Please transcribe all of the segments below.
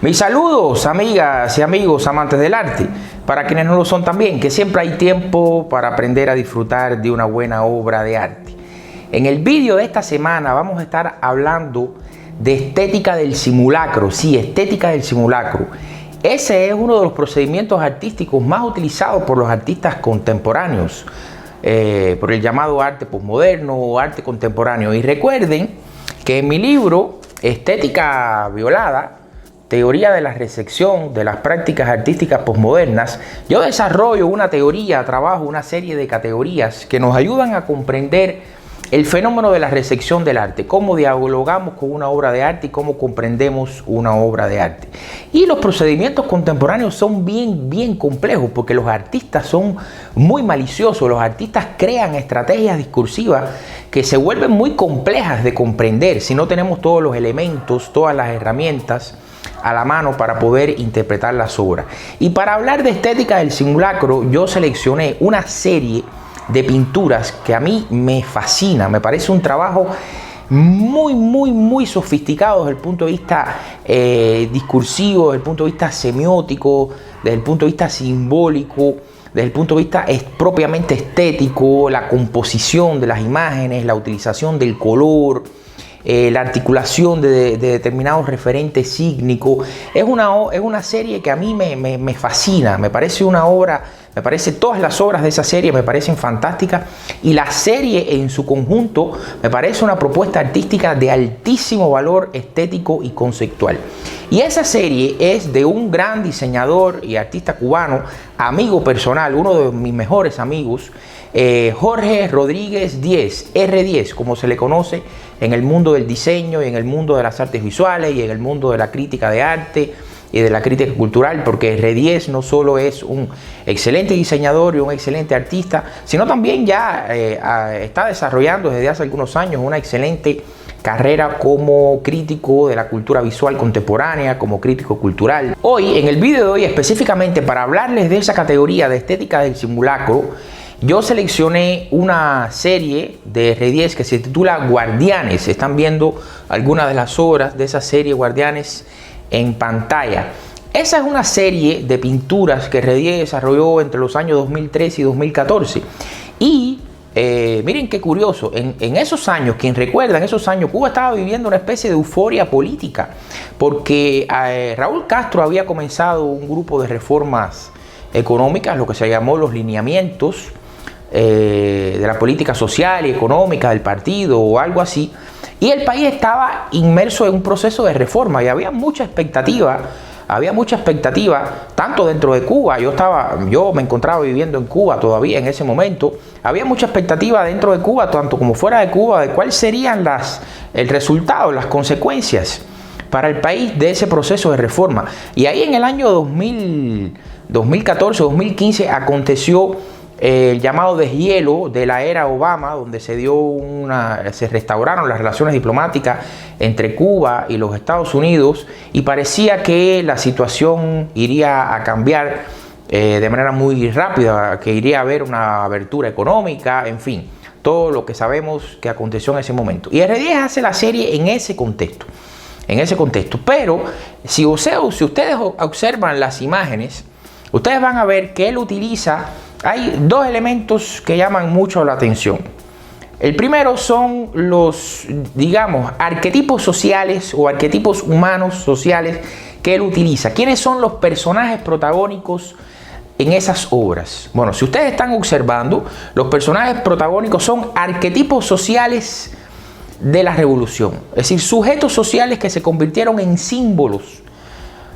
Mis saludos, amigas y amigos amantes del arte, para quienes no lo son también, que siempre hay tiempo para aprender a disfrutar de una buena obra de arte. En el vídeo de esta semana vamos a estar hablando de estética del simulacro. Sí, estética del simulacro. Ese es uno de los procedimientos artísticos más utilizados por los artistas contemporáneos, por el llamado arte posmoderno o arte contemporáneo. Y recuerden que en mi libro Estética Violada, Teoría de la recepción de las prácticas artísticas posmodernas, yo desarrollo una teoría, trabajo una serie de categorías que nos ayudan a comprender el fenómeno de la recepción del arte, cómo dialogamos con una obra de arte y cómo comprendemos una obra de arte. Y los procedimientos contemporáneos son bien complejos porque los artistas son muy maliciosos, los artistas crean estrategias discursivas que se vuelven muy complejas de comprender si no tenemos todos los elementos, todas las herramientas a la mano para poder interpretar las obras. Y para hablar de estética del simulacro, yo seleccioné una serie de pinturas que a mí me fascina, me parece un trabajo muy sofisticado desde el punto de vista discursivo, desde el punto de vista semiótico, desde el punto de vista simbólico, desde el punto de vista propiamente estético, la composición de las imágenes, la utilización del color, la articulación de determinados referentes sígnicos. Es una serie que a mí me fascina, me parece una obra, todas las obras de esa serie me parecen fantásticas, y la serie en su conjunto me parece una propuesta artística de altísimo valor estético y conceptual. Y esa serie es de un gran diseñador y artista cubano, amigo personal, uno de mis mejores amigos, Jorge Rodríguez Díez, R10, como se le conoce en el mundo del diseño y en el mundo de las artes visuales y en el mundo de la crítica de arte y de la crítica cultural, porque R10 no solo es un excelente diseñador y un excelente artista, sino también ya está desarrollando desde hace algunos años una excelente carrera como crítico de la cultura visual contemporánea, como crítico cultural. Hoy, en el video de hoy, específicamente para hablarles de esa categoría de estética del simulacro, yo seleccioné una serie de R10 que se titula Guardianes. Están viendo algunas de las obras de esa serie Guardianes en pantalla. Esa es una serie de pinturas que R10 desarrolló entre los años 2013 y 2014. Y miren qué curioso, en esos años, quien recuerda, en esos años Cuba estaba viviendo una especie de euforia política, porque Raúl Castro había comenzado un grupo de reformas económicas, lo que se llamó los lineamientos de la política social y económica del partido o algo así, y el país estaba inmerso en un proceso de reforma y había mucha expectativa tanto dentro de Cuba. Yo me encontraba viviendo en Cuba todavía en ese momento. Había mucha expectativa dentro de Cuba, tanto como fuera de Cuba, de cuáles serían el resultado, las consecuencias para el país de ese proceso de reforma. Y ahí en el año 2014-2015 aconteció el llamado deshielo de la era Obama, donde se restauraron las relaciones diplomáticas entre Cuba y los Estados Unidos, y parecía que la situación iría a cambiar de manera muy rápida, que iría a haber una abertura económica, en fin, todo lo que sabemos que aconteció en ese momento. Y R10 hace la serie en ese contexto. Pero si ustedes observan las imágenes, ustedes van a ver que él utiliza, hay dos elementos que llaman mucho la atención. El primero son los, digamos, arquetipos sociales o arquetipos humanos sociales que él utiliza. ¿Quiénes son los personajes protagónicos en esas obras? Bueno, si ustedes están observando, los personajes protagónicos son arquetipos sociales de la revolución, es decir, sujetos sociales que se convirtieron en símbolos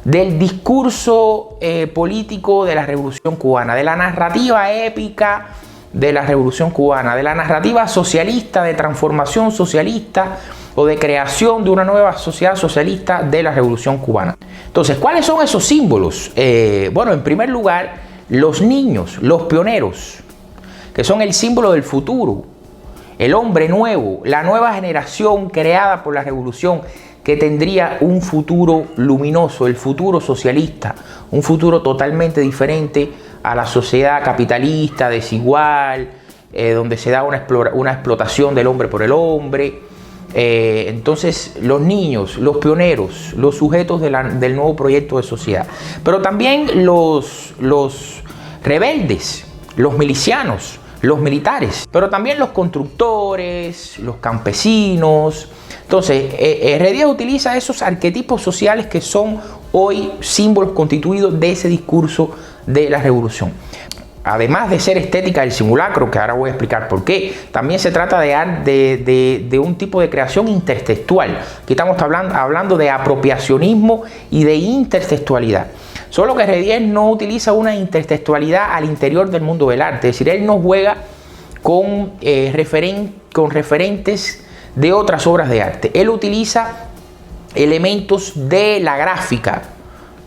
del discurso político de la revolución cubana, de la narrativa épica de la revolución cubana, de la narrativa socialista, de transformación socialista o de creación de una nueva sociedad socialista de la revolución cubana. Entonces, ¿cuáles son esos símbolos? Bueno, en primer lugar, los niños, los pioneros, que son el símbolo del futuro, el hombre nuevo, la nueva generación creada por la revolución, que tendría un futuro luminoso, el futuro socialista, un futuro totalmente diferente a la sociedad capitalista, desigual, donde se da una explotación del hombre por el hombre, Entonces, los niños, los pioneros, los sujetos del nuevo proyecto de sociedad. Pero también los rebeldes, los milicianos, los militares, pero también los constructores, los campesinos. Entonces, R10 utiliza esos arquetipos sociales que son hoy símbolos constituidos de ese discurso de la revolución. Además de ser estética del simulacro, que ahora voy a explicar por qué, también se trata de un tipo de creación intertextual. Aquí estamos hablando de apropiacionismo y de intertextualidad. Solo que R10 no utiliza una intertextualidad al interior del mundo del arte, es decir, él no juega con referentes de otras obras de arte. Él utiliza elementos de la gráfica,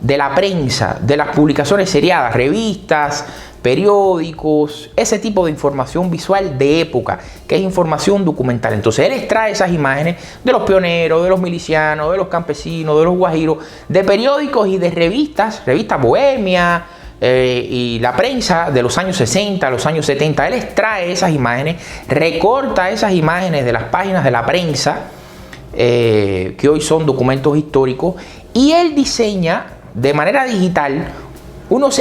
de la prensa, de las publicaciones seriadas, revistas, periódicos, ese tipo de información visual de época, que es información documental. Entonces él extrae esas imágenes de los pioneros, de los milicianos, de los campesinos, de los guajiros, de periódicos y de revistas bohemia y la prensa de los años 60, los años 70. Él extrae esas imágenes, recorta esas imágenes de las páginas de la prensa, que hoy son documentos históricos, y él diseña de manera digital unos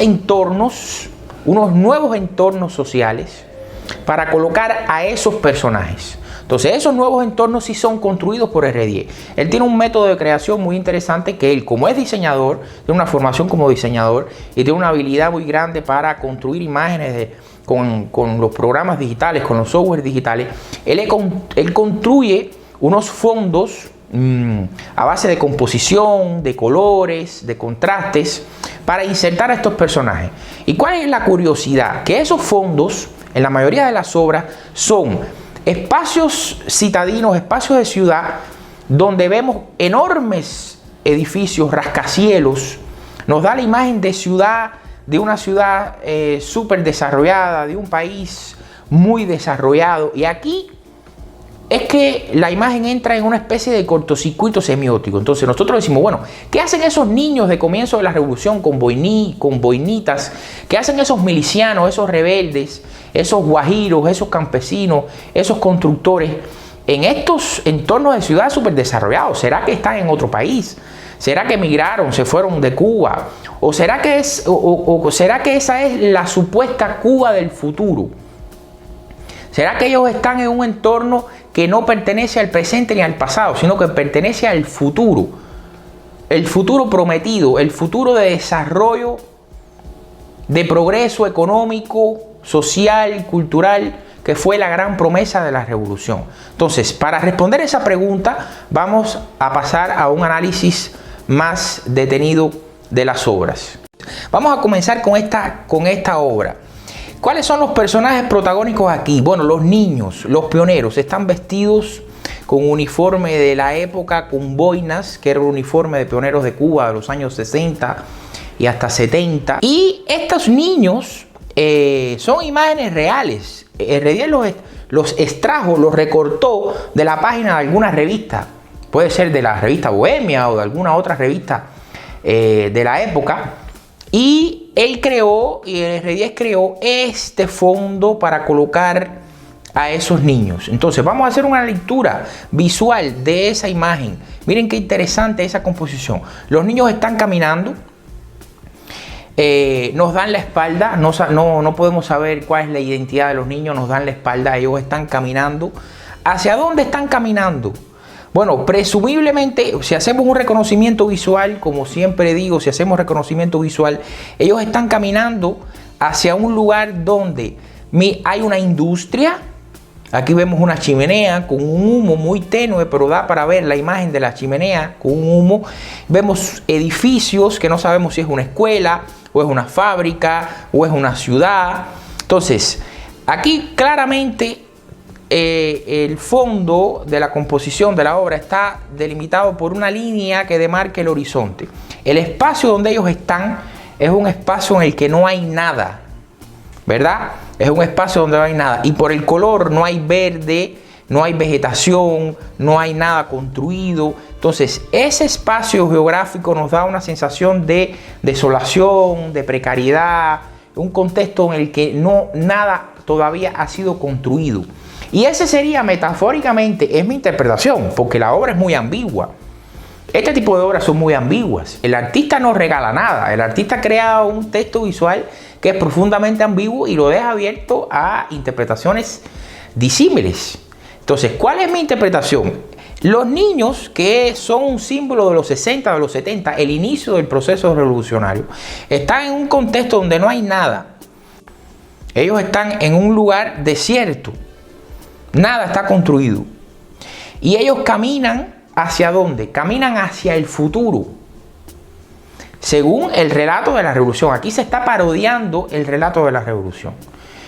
nuevos entornos sociales para colocar a esos personajes. Entonces esos nuevos entornos sí son construidos por R10. Él tiene un método de creación muy interesante, que él, como es diseñador, tiene una formación como diseñador y tiene una habilidad muy grande para construir imágenes con los programas digitales, con los softwares digitales. Él construye unos fondos a base de composición, de colores, de contrastes, para insertar a estos personajes. ¿Y cuál es la curiosidad? Que esos fondos, en la mayoría de las obras, son espacios citadinos, espacios de ciudad, donde vemos enormes edificios, rascacielos. Nos da la imagen de ciudad, de una ciudad súper desarrollada, de un país muy desarrollado. Y aquí es que la imagen entra en una especie de cortocircuito semiótico. Entonces nosotros decimos, bueno, ¿qué hacen esos niños de comienzo de la revolución con boinitas? ¿Qué hacen esos milicianos, esos rebeldes, esos guajiros, esos campesinos, esos constructores en estos entornos de ciudad súper desarrollados? ¿Será que están en otro país? ¿Será que emigraron, se fueron de Cuba? ¿O será que esa es la supuesta Cuba del futuro? ¿Será que ellos están en un entorno que no pertenece al presente ni al pasado, sino que pertenece al futuro? El futuro prometido, el futuro de desarrollo, de progreso económico, social, cultural, que fue la gran promesa de la revolución. Entonces, para responder esa pregunta, vamos a pasar a un análisis más detenido de las obras. Vamos a comenzar con esta obra. ¿Cuáles son los personajes protagónicos aquí? Bueno, los niños, los pioneros, están vestidos con uniforme de la época, con boinas, que era el uniforme de pioneros de Cuba de los años 60 y hasta 70. Y estos niños son imágenes reales. R10 los extrajo, los recortó de la página de alguna revista. Puede ser de la revista Bohemia o de alguna otra revista de la época. Y él creó, y R10 creó este fondo para colocar a esos niños. Entonces vamos a hacer una lectura visual de esa imagen. Miren qué interesante esa composición. Los niños están caminando, nos dan la espalda, no podemos saber cuál es la identidad de los niños, nos dan la espalda, ellos están caminando. ¿Hacia dónde están caminando? Bueno, presumiblemente, si hacemos un reconocimiento visual, como siempre digo, si hacemos reconocimiento visual, ellos están caminando hacia un lugar donde hay una industria. Aquí vemos una chimenea con un humo muy tenue, pero da para ver la imagen de la chimenea con un humo. Vemos edificios que no sabemos si es una escuela, o es una fábrica, o es una ciudad. Entonces, aquí claramente el fondo de la composición de la obra está delimitado por una línea que demarca el horizonte. El espacio donde ellos están es un espacio en el que no hay nada, ¿verdad? Es un espacio donde no hay nada. Y por el color no hay verde, no hay vegetación, no hay nada construido. Entonces, ese espacio geográfico nos da una sensación de desolación, de precariedad, un contexto en el que nada todavía ha sido construido. Y ese sería metafóricamente, es mi interpretación, porque la obra es muy ambigua. Este tipo de obras son muy ambiguas. El artista no regala nada. El artista crea un texto visual que es profundamente ambiguo y lo deja abierto a interpretaciones disímiles. Entonces, ¿cuál es mi interpretación? Los niños, que son un símbolo de los 60, de los 70, el inicio del proceso revolucionario, están en un contexto donde no hay nada. Ellos están en un lugar desierto. Nada está construido. Y ellos caminan ¿hacia dónde? Caminan hacia el futuro. Según el relato de la revolución. Aquí se está parodiando el relato de la revolución.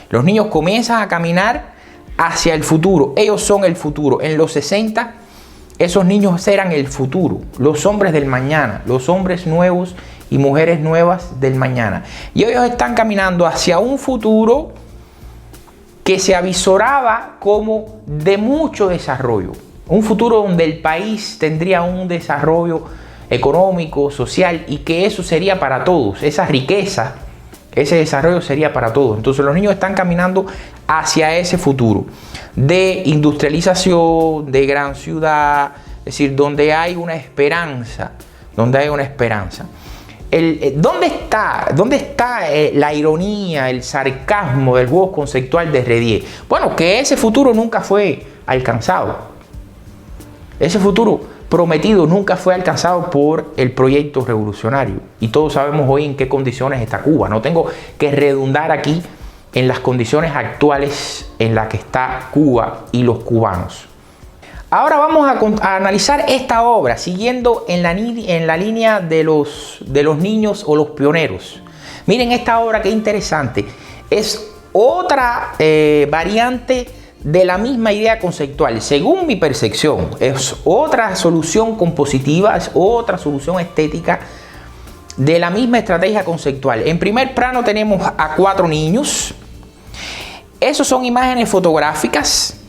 Los niños comienzan a caminar hacia el futuro. Ellos son el futuro. En los 60, esos niños eran el futuro. Los hombres del mañana. Los hombres nuevos y mujeres nuevas del mañana. Y ellos están caminando hacia un futuro que se avisoraba como de mucho desarrollo. Un futuro donde el país tendría un desarrollo económico, social, y que eso sería para todos. Esa riqueza, ese desarrollo sería para todos. Entonces los niños están caminando hacia ese futuro de industrialización, de gran ciudad, es decir, donde hay una esperanza, donde hay una esperanza. ¿Dónde está la ironía, el sarcasmo del juego conceptual de Redier? Bueno, que ese futuro nunca fue alcanzado. Ese futuro prometido nunca fue alcanzado por el proyecto revolucionario. Y todos sabemos hoy en qué condiciones está Cuba. No tengo que redundar aquí en las condiciones actuales en las que está Cuba y los cubanos. Ahora vamos a analizar esta obra siguiendo en la línea de los niños o los pioneros. Miren esta obra, qué interesante. Es otra variante de la misma idea conceptual. Según mi percepción, es otra solución compositiva, es otra solución estética de la misma estrategia conceptual. En primer plano tenemos a 4 niños. Esos son imágenes fotográficas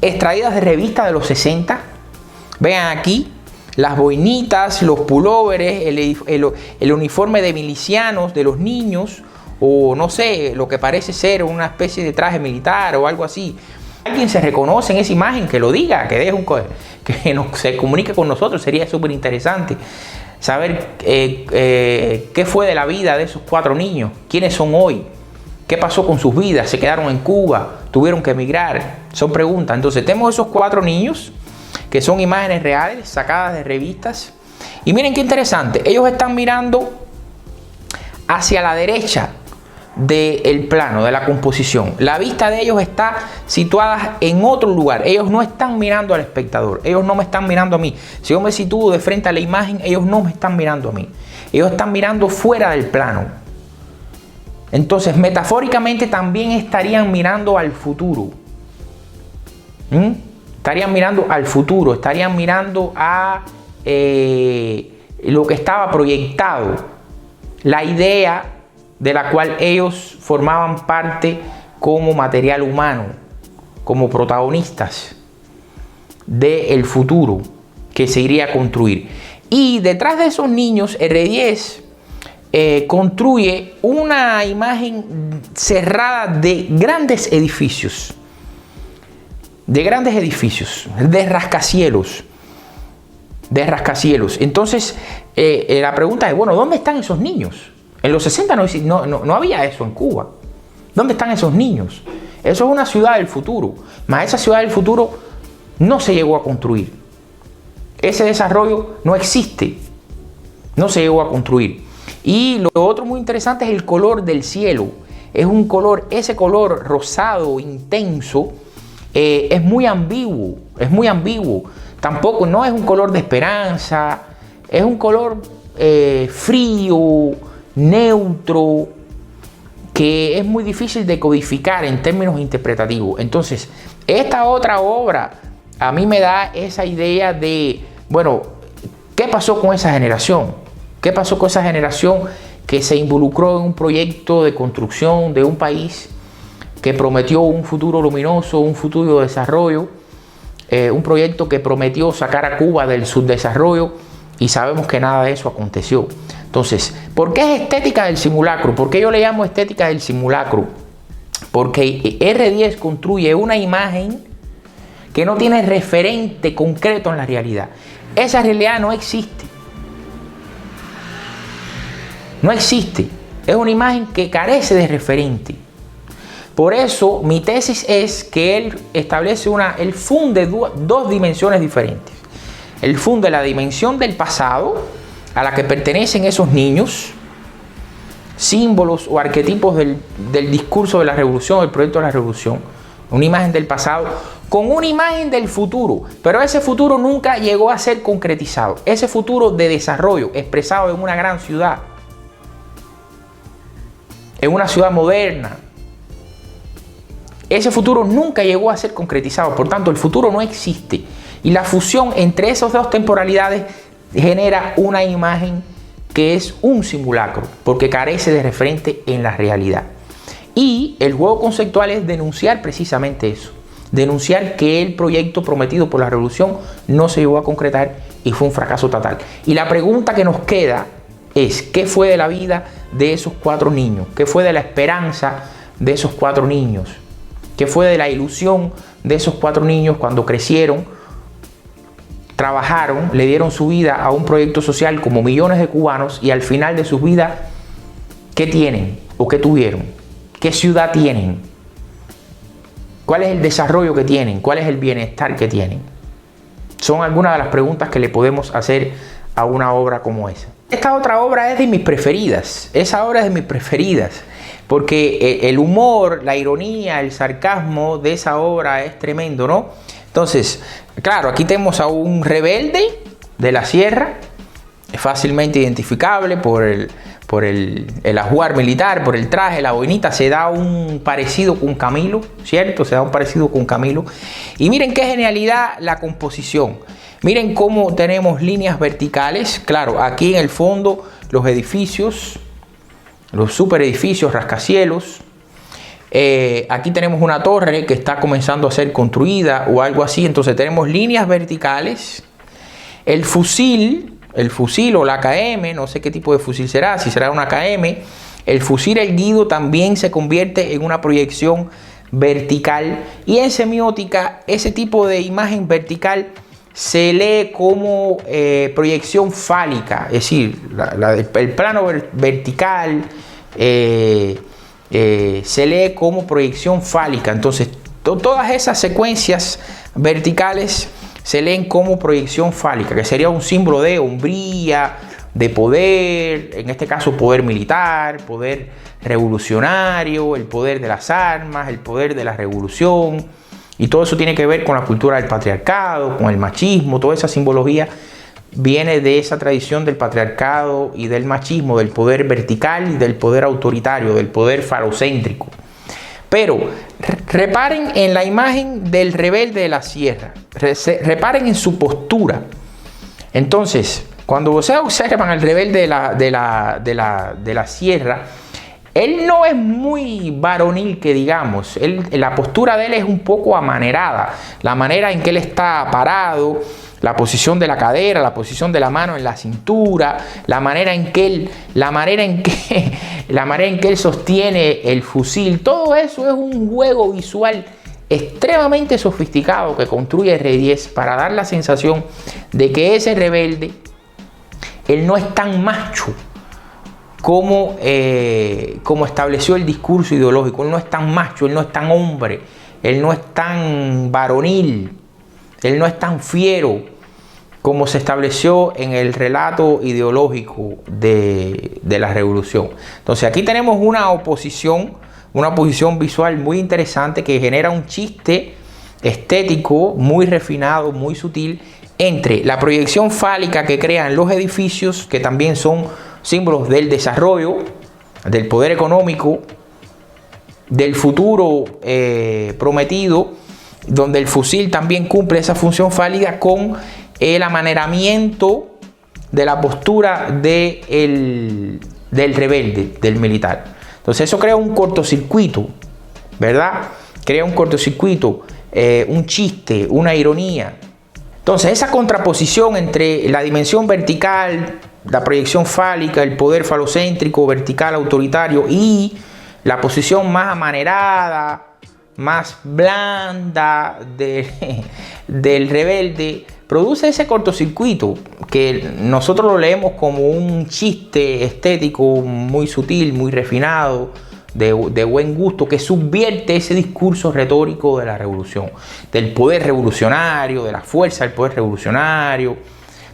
extraídas de revistas de los 60. Vean aquí las boinitas, los pulóveres, el uniforme de milicianos de los niños, o no sé, lo que parece ser una especie de traje militar o algo así. Alguien se reconoce en esa imagen, que lo diga, que se comunique con nosotros. Sería súper interesante saber qué fue de la vida de esos 4 niños, quiénes son hoy, qué pasó con sus vidas, se quedaron en Cuba, tuvieron que emigrar. Son preguntas. Entonces tenemos esos 4 niños que son imágenes reales sacadas de revistas. Y miren qué interesante, ellos están mirando hacia la derecha del plano, de la composición. La vista de ellos está situada en otro lugar. Ellos no están mirando al espectador. Ellos no me están mirando a mí. Si yo me sitúo de frente a la imagen, ellos no me están mirando a mí. Ellos están mirando fuera del plano. Entonces, metafóricamente también estarían mirando al futuro. Estarían mirando al futuro. Estarían mirando a lo que estaba proyectado. La idea de la cual ellos formaban parte como material humano, como protagonistas del futuro que se iría a construir. Y detrás de esos niños, R10 construye una imagen cerrada de grandes edificios, de rascacielos. Entonces, la pregunta es, bueno, ¿dónde están esos niños? En los 60 no había eso en Cuba. ¿Dónde están esos niños? Eso es una ciudad del futuro. Mas esa ciudad del futuro no se llegó a construir. Ese desarrollo no existe. No se llegó a construir. Y lo otro muy interesante es el color del cielo. Es un color, ese color rosado intenso, es muy ambiguo. Tampoco no es un color de esperanza. Es un color frío, neutro, que es muy difícil de codificar en términos interpretativos. Entonces, esta otra obra a mí me da esa idea de, bueno, ¿qué pasó con esa generación? ¿Qué pasó con esa generación que se involucró en un proyecto de construcción de un país que prometió un futuro luminoso, un futuro de desarrollo, un proyecto que prometió sacar a Cuba del subdesarrollo, y sabemos que nada de eso aconteció? Entonces, ¿por qué es estética del simulacro? ¿Por qué yo le llamo estética del simulacro? porque R10 construye una imagen que no tiene referente concreto en la realidad. Esa realidad no existe. No existe. Es una imagen que carece de referente. Por eso mi tesis es que él establece él funde dos dimensiones diferentes. Él funde la dimensión del pasado, a la que pertenecen esos niños, símbolos o arquetipos del discurso de la revolución, del proyecto de la revolución, una imagen del pasado, con una imagen del futuro, pero ese futuro nunca llegó a ser concretizado, ese futuro de desarrollo expresado en una gran ciudad, en una ciudad moderna. Ese futuro nunca llegó a ser concretizado, por tanto el futuro no existe. Y la fusión entre esas dos temporalidades genera una imagen que es un simulacro, porque carece de referente en la realidad. Y el juego conceptual es denunciar precisamente eso. Denunciar que el proyecto prometido por la revolución no se llegó a concretar y fue un fracaso total. Y la pregunta que nos queda es: ¿qué fue de la vida de esos 4 niños? ¿Qué fue de la esperanza de esos 4 niños? ¿Qué fue de la ilusión de esos 4 niños cuando crecieron, trabajaron, le dieron su vida a un proyecto social como millones de cubanos, y al final de sus vidas, ¿qué tienen o qué tuvieron? ¿Qué ciudad tienen? ¿Cuál es el desarrollo que tienen? ¿Cuál es el bienestar que tienen? Son algunas de las preguntas que le podemos hacer a una obra como esa. Esta otra obra es de mis preferidas. Esa obra es de mis preferidas, porque el humor, la ironía, el sarcasmo de esa obra es tremendo, ¿no? Entonces, claro, aquí tenemos a un rebelde de la sierra, fácilmente identificable por el ajuar militar, por el traje, la boinita. Se da un parecido con Camilo, ¿cierto? Se da un parecido con Camilo. Y miren qué genialidad la composición. Miren cómo tenemos líneas verticales. Claro, aquí en el fondo los edificios, los super edificios, rascacielos. Aquí tenemos una torre que está comenzando a ser construida o algo así. Entonces tenemos líneas verticales. El fusil o la AKM, no sé qué tipo de fusil será, si será una AKM. El fusil erguido también se convierte en una proyección vertical. Y en semiótica, ese tipo de imagen vertical se lee como proyección fálica. Es decir, el plano vertical se lee como proyección fálica. Entonces, todas esas secuencias verticales se leen como proyección fálica, que sería un símbolo de hombría, de poder, en este caso poder militar, poder revolucionario, el poder de las armas, el poder de la revolución. Y todo eso tiene que ver con la cultura del patriarcado, con el machismo. Toda esa simbología viene de esa tradición del patriarcado y del machismo, del poder vertical y del poder autoritario, del poder falocéntrico. Pero reparen en la imagen del rebelde de la sierra, reparen en su postura. Entonces, cuando ustedes observan al rebelde de la sierra, él no es muy varonil, que digamos. La postura de él es un poco amanerada. La manera en que él está parado, la posición de la cadera, la posición de la mano en la cintura, la manera en que él sostiene el fusil. Todo eso es un juego visual extremadamente sofisticado que construye R10 para dar la sensación de que ese rebelde, él no es tan macho como estableció el discurso ideológico. Él no es tan macho, él no es tan hombre, él no es tan varonil, él no es tan fiero como se estableció en el relato ideológico de la revolución. Entonces aquí tenemos una oposición visual muy interesante que genera un chiste estético muy refinado, muy sutil, entre la proyección fálica que crean los edificios, que también son símbolos del desarrollo, del poder económico, del futuro prometido, donde el fusil también cumple esa función fálica, con el amaneramiento de la postura del rebelde, del militar. Entonces eso crea un cortocircuito, ¿verdad? Crea un cortocircuito, un chiste, una ironía. Entonces esa contraposición entre la dimensión vertical, la proyección fálica, el poder falocéntrico, vertical, autoritario, y la posición más amanerada, más blanda del rebelde, produce ese cortocircuito que nosotros lo leemos como un chiste estético muy sutil, muy refinado, de buen gusto, que subvierte ese discurso retórico de la revolución, del poder revolucionario, de la fuerza del poder revolucionario,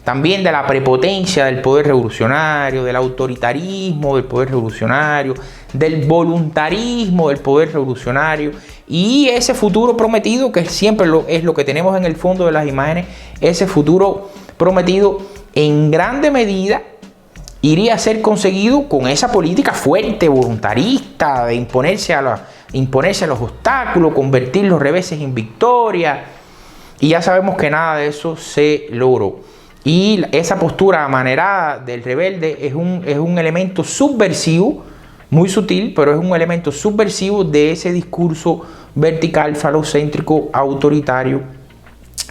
también de la prepotencia del poder revolucionario, del autoritarismo del poder revolucionario, del voluntarismo del poder revolucionario, y ese futuro prometido, que siempre es lo que tenemos en el fondo de las imágenes, ese futuro prometido en grande medida iría a ser conseguido con esa política fuerte, voluntarista, de imponerse a los obstáculos, convertir los reveses en victoria, y ya sabemos que nada de eso se logró. Y esa postura amanerada del rebelde es un elemento subversivo, muy sutil, pero es un elemento subversivo de ese discurso vertical, falocéntrico, autoritario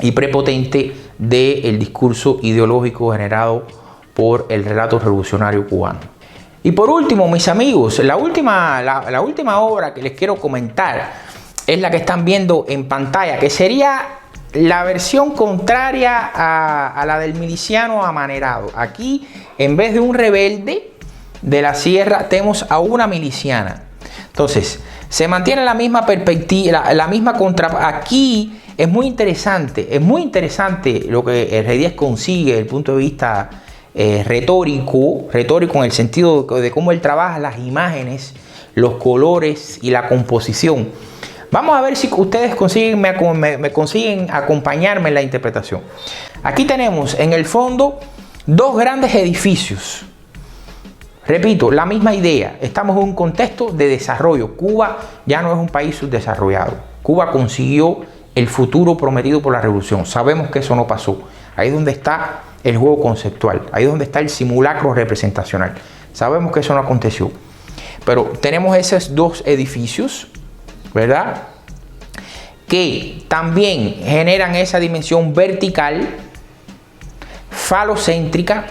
y prepotente del discurso ideológico generado por el relato revolucionario cubano. Y por último, mis amigos, la última obra que les quiero comentar es la que están viendo en pantalla, que sería la versión contraria a la del miliciano amanerado. Aquí, en vez de un rebelde de la sierra, tenemos a una miliciana. Entonces, se mantiene la misma perspectiva, la misma contra. Aquí es muy interesante lo que el Rey Díaz consigue desde el punto de vista retórico en el sentido de cómo él trabaja las imágenes, los colores y la composición. Vamos a ver si ustedes me consiguen acompañarme en la interpretación. Aquí tenemos en el fondo dos grandes edificios. Repito, la misma idea. Estamos en un contexto de desarrollo. Cuba ya no es un país subdesarrollado. Cuba consiguió el futuro prometido por la revolución. Sabemos que eso no pasó. Ahí es donde está el juego conceptual. Ahí es donde está el simulacro representacional. Sabemos que eso no aconteció. Pero tenemos esos dos edificios, ¿verdad?, que también generan esa dimensión vertical, falocéntrica,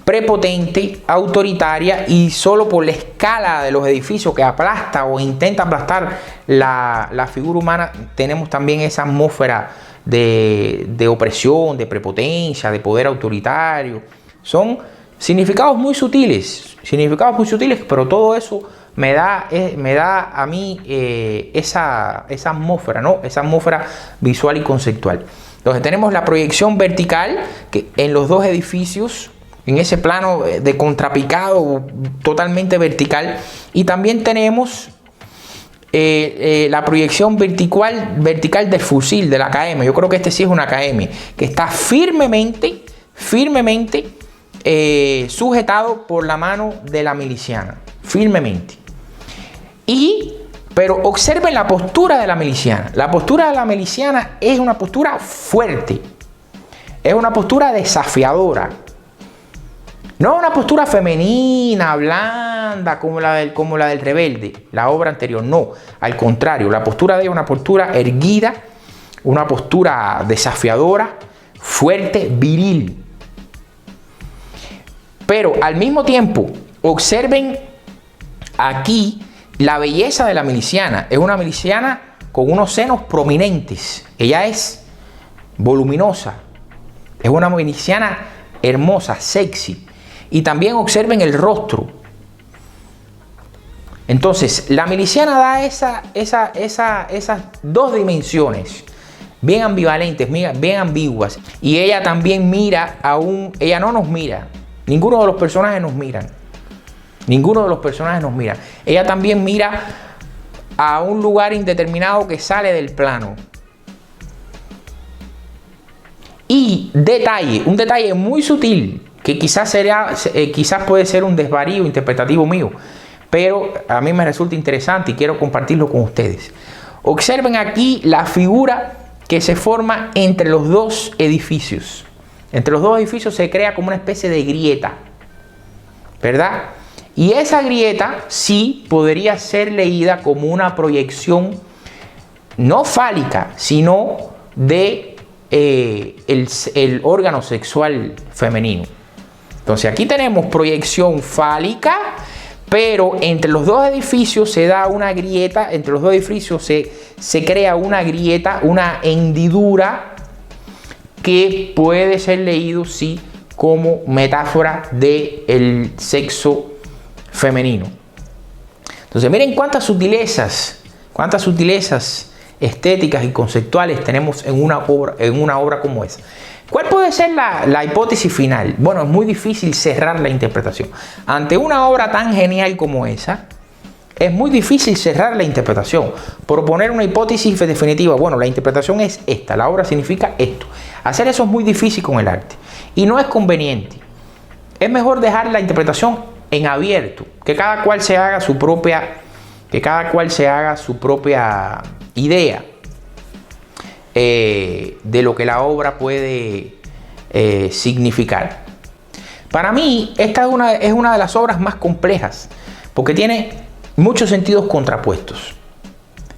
prepotente, autoritaria, y solo por la escala de los edificios que aplasta o intenta aplastar la figura humana, tenemos también esa atmósfera de opresión, de prepotencia, de poder autoritario. Son significados muy sutiles, pero todo eso me da a mí esa atmósfera, ¿no? Esa atmósfera visual y conceptual. Entonces tenemos la proyección vertical que en los dos edificios, en ese plano de contrapicado totalmente vertical, y también tenemos la proyección vertical del fusil, de la AKM. Yo creo que este sí es una AKM, que está firmemente sujetado por la mano de la miliciana, firmemente. Pero observen la postura de la miliciana. La postura de la miliciana es una postura fuerte, es una postura desafiadora. No es una postura femenina, blanda, como la del rebelde, la obra anterior. No, al contrario, la postura de ella es una postura erguida, una postura desafiadora, fuerte, viril. Pero al mismo tiempo, observen aquí la belleza de la miliciana. Es una miliciana con unos senos prominentes. Ella es voluminosa. Es una miliciana hermosa, sexy. Y también observen el rostro. Entonces, la miliciana da esas dos dimensiones bien ambivalentes, bien ambiguas. Y ella también mira ella no nos mira. Ninguno de los personajes nos miran. Ella también mira a un lugar indeterminado que sale del plano. Y un detalle muy sutil, que quizás puede ser un desvarío interpretativo mío, pero a mí me resulta interesante y quiero compartirlo con ustedes. Observen aquí la figura que se forma entre los dos edificios. Entre los dos edificios se crea como una especie de grieta, ¿verdad? Y esa grieta sí podría ser leída como una proyección no fálica, sino de el órgano sexual femenino. Entonces aquí tenemos proyección fálica, pero entre los dos edificios se da una grieta, entre los dos edificios se crea una grieta, una hendidura que puede ser leído, sí, como metáfora del sexo femenino. Entonces miren cuántas sutilezas estéticas y conceptuales tenemos en una obra como esa. ¿Cuál puede ser la hipótesis final? Bueno, es muy difícil cerrar la interpretación. Ante una obra tan genial como esa, es muy difícil cerrar la interpretación. Proponer una hipótesis definitiva. Bueno, la interpretación es esta, la obra significa esto. Hacer eso es muy difícil con el arte. Y no es conveniente. Es mejor dejar la interpretación en abierto. Que cada cual se haga su propia idea de lo que la obra puede significar. Para mí, esta es una de las obras más complejas, porque tiene muchos sentidos contrapuestos.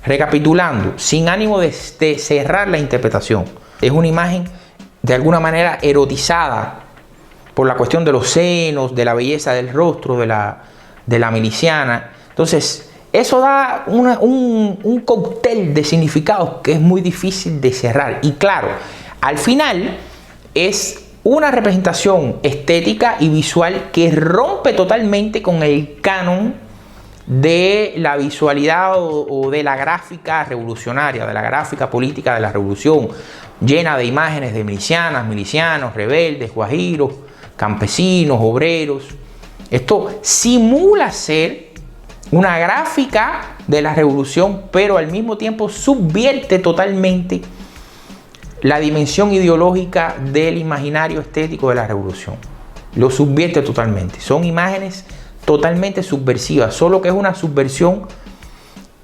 Recapitulando, sin ánimo de cerrar la interpretación, es una imagen de alguna manera erotizada por la cuestión de los senos, de la belleza del rostro de la miliciana. Entonces, eso da un cóctel de significados que es muy difícil de cerrar. Y claro, al final es una representación estética y visual que rompe totalmente con el canon de la visualidad o de la gráfica revolucionaria, de la gráfica política de la revolución, llena de imágenes de milicianas, milicianos, rebeldes, guajiros, campesinos, obreros. Esto simula ser una gráfica de la revolución, pero al mismo tiempo subvierte totalmente la dimensión ideológica del imaginario estético de la revolución. Lo subvierte totalmente. Son imágenes totalmente subversivas, solo que es una subversión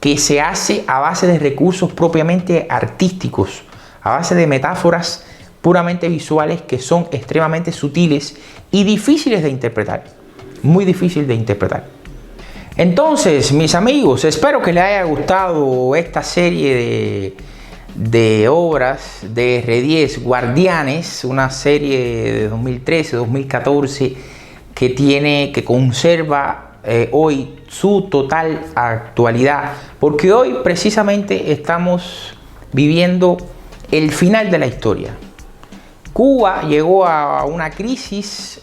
que se hace a base de recursos propiamente artísticos, a base de metáforas puramente visuales que son extremadamente sutiles y difíciles de interpretar. Muy difícil de interpretar. Entonces, mis amigos, espero que les haya gustado esta serie de obras de R10 Guardianes, una serie de 2013-2014 que conserva hoy su total actualidad, porque hoy precisamente estamos viviendo el final de la historia. Cuba llegó a una crisis,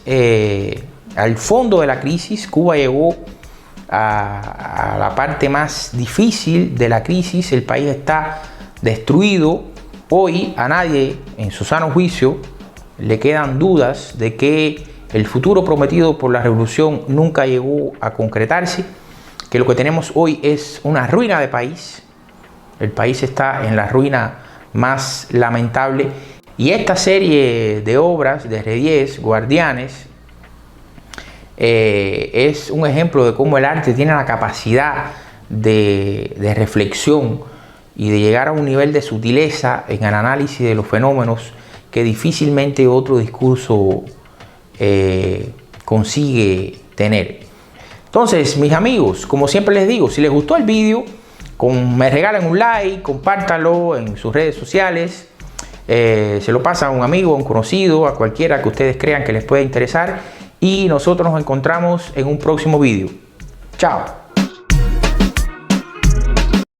al fondo de la crisis. Cuba llegó a la parte más difícil de la crisis. El país está destruido. Hoy a nadie en su sano juicio le quedan dudas de que el futuro prometido por la revolución nunca llegó a concretarse, que lo que tenemos hoy es una ruina de país. El país está en la ruina más lamentable, y esta serie de obras de R10 Guardianes es un ejemplo de cómo el arte tiene la capacidad de reflexión y de llegar a un nivel de sutileza en el análisis de los fenómenos que difícilmente otro discurso consigue tener. Entonces, mis amigos, como siempre les digo, si les gustó el vídeo, me regalen un like, compártanlo en sus redes sociales, se lo pasa a un amigo, a un conocido, a cualquiera que ustedes crean que les pueda interesar, y nosotros nos encontramos en un próximo vídeo. Chao.